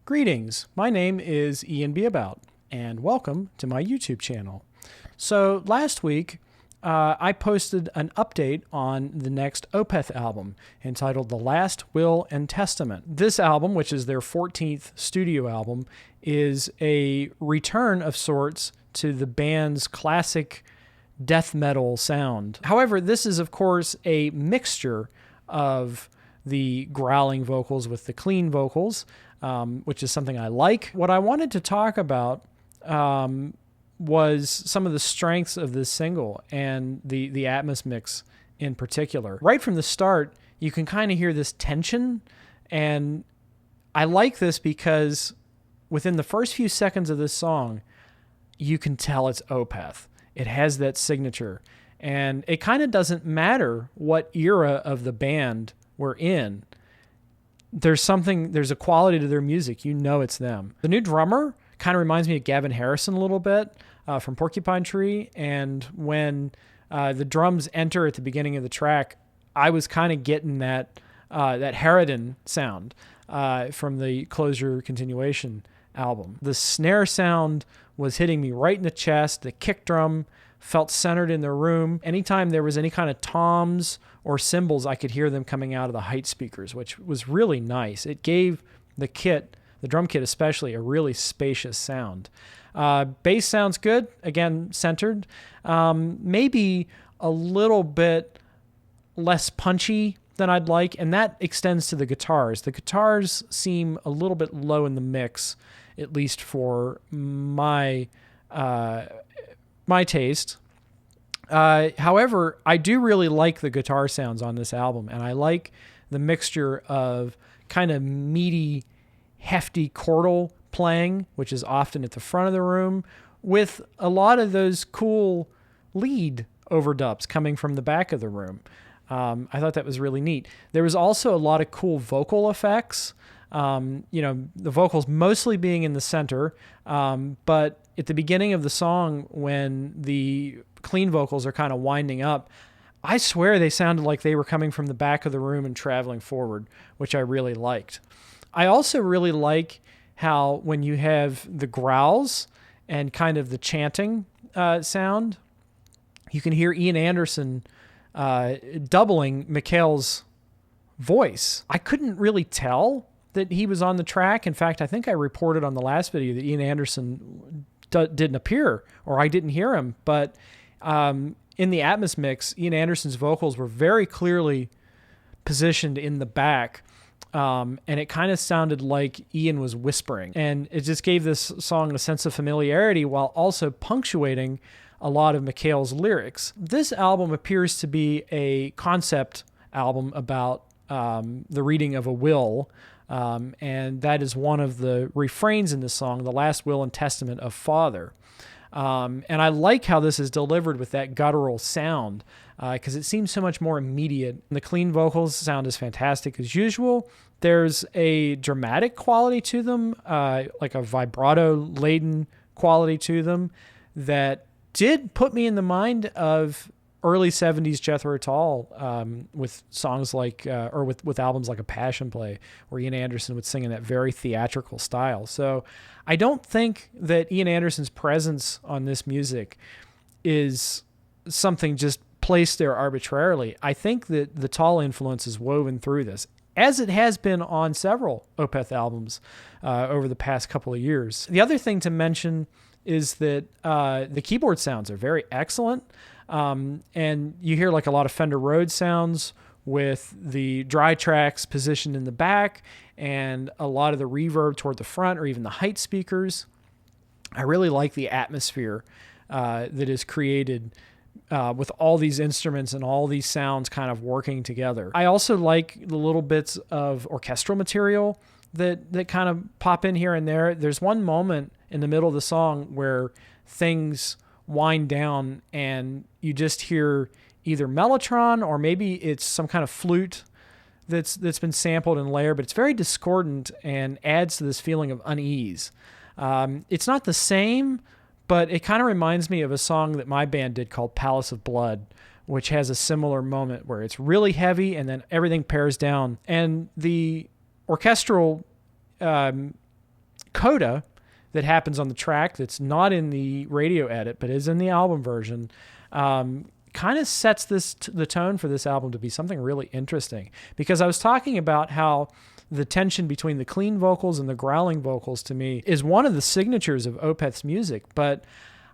Greetings, my name is Ian Be About, and welcome to my YouTube channel. So last week, I posted an update on the next Opeth album entitled The Last Will and Testament. This album, which is their 14th studio album, is a return of sorts to the band's classic death metal sound. However, this is of course a mixture of the growling vocals with the clean vocals, which is something I like. What I wanted to talk about was some of the strengths of this single and the Atmos mix in particular. Right from the start, you can kind of hear this tension, and I like this because within the first few seconds of this song, you can tell it's Opeth. It has that signature, and it kind of doesn't matter what era of the band we're in. There's a quality to their music. You know it's them. The new drummer kind of reminds me of Gavin Harrison a little bit from Porcupine Tree, and when the drums enter at the beginning of the track, I was kind of getting that Harridan sound from the Closure Continuation album. The snare sound was hitting me right in the chest. The kick drum felt centered in the room. Anytime there was any kind of toms or cymbals, I could hear them coming out of the height speakers, which was really nice. It gave the drum kit especially, a really spacious sound. Bass sounds good, again, centered. Maybe a little bit less punchy than I'd like, and that extends to the guitars. The guitars seem a little bit low in the mix, at least for my taste. However, I do really like the guitar sounds on this album, and I like the mixture of kind of meaty, hefty chordal playing, which is often at the front of the room, with a lot of those cool lead overdubs coming from the back of the room. I thought that was really neat. There was also a lot of cool vocal effects. The vocals mostly being in the center, but at the beginning of the song, when the clean vocals are kind of winding up, I swear they sounded like they were coming from the back of the room and traveling forward, which I really liked. I also really like how when you have the growls and kind of the chanting sound, you can hear Ian Anderson doubling Mikhail's voice. I couldn't really tell that he was on the track. In fact, I think I reported on the last video that Ian Anderson didn't appear, or I didn't hear him. But in the Atmos mix, Ian Anderson's vocals were very clearly positioned in the back, and it kind of sounded like Ian was whispering. And it just gave this song a sense of familiarity while also punctuating a lot of Mikhail's lyrics. This album appears to be a concept album about the reading of a will, and that is one of the refrains in the song, The Last Will and Testament of Father. And I like how this is delivered with that guttural sound, because it seems so much more immediate. The clean vocals sound is fantastic as usual. There's a dramatic quality to them, like a vibrato-laden quality to them that did put me in the mind of early 70s Jethro Tull, with songs like, or with albums like A Passion Play, where Ian Anderson would sing in that very theatrical style. So I don't think that Ian Anderson's presence on this music is something just placed there arbitrarily. I think that the Tull influence is woven through this, as it has been on several Opeth albums over the past couple of years. The other thing to mention is that the keyboard sounds are very excellent. And you hear like a lot of Fender Rhodes sounds with the dry tracks positioned in the back and a lot of the reverb toward the front or even the height speakers. I really like the atmosphere that is created with all these instruments and all these sounds kind of working together. I also like the little bits of orchestral material that kind of pop in here and there. There's one moment in the middle of the song where things wind down and you just hear either mellotron or maybe it's some kind of flute that's been sampled and layered, but it's very discordant and adds to this feeling of unease. It's not the same, but it kind of reminds me of a song that my band did called Palace of Blood, which has a similar moment where it's really heavy and then everything pares down. And the orchestral coda that happens on the track that's not in the radio edit but is in the album version kind of sets the tone for this album to be something really interesting. Because I was talking about how the tension between the clean vocals and the growling vocals to me is one of the signatures of Opeth's music, but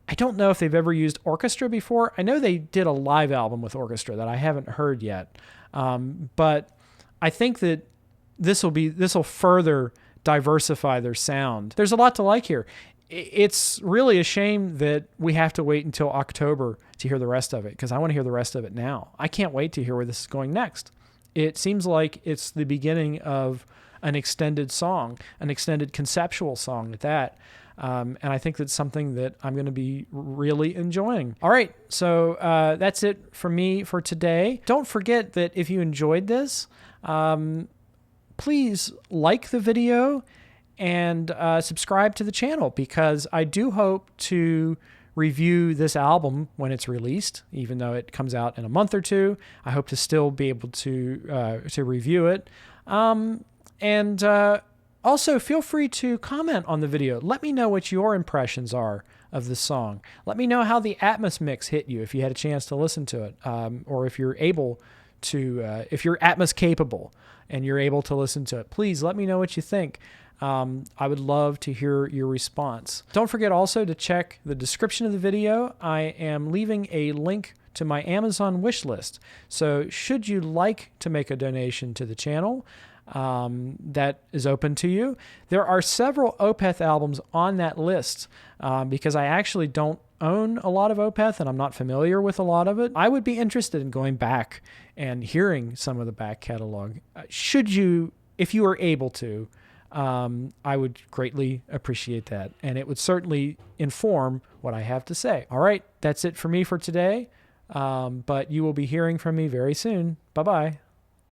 I don't know if they've ever used orchestra before. I know they did a live album with orchestra that I haven't heard yet, but I think that this will further diversify their sound. There's a lot to like here. It's really a shame that we have to wait until October to hear the rest of it, because I want to hear the rest of it now. I can't wait to hear where this is going next. It seems like it's the beginning of an extended song, an extended conceptual song at that. And I think that's something that I'm going to be really enjoying. All right, so that's it for me for today. Don't forget that if you enjoyed this, please like the video and subscribe to the channel, because I do hope to review this album when it's released, even though it comes out in a month or two. I hope to still be able to review it. And also, feel free to comment on the video. Let me know what your impressions are of the song. Let me know how the Atmos mix hit you if you had a chance to listen to it, or if you're able to, if you're Atmos capable and you're able to listen to it. Please let me know what you think. I would love to hear your response. Don't forget also to check the description of the video. I am leaving a link to my Amazon wish list. So should you like to make a donation to the channel, that is open to you. There are several Opeth albums on that list, because I actually don't own a lot of Opeth and I'm not familiar with a lot of it. I would be interested in going back and hearing some of the back catalog. If you are able to, I would greatly appreciate that, and it would certainly inform what I have to say. All right, that's it for me for today, but you will be hearing from me very soon. Bye-bye.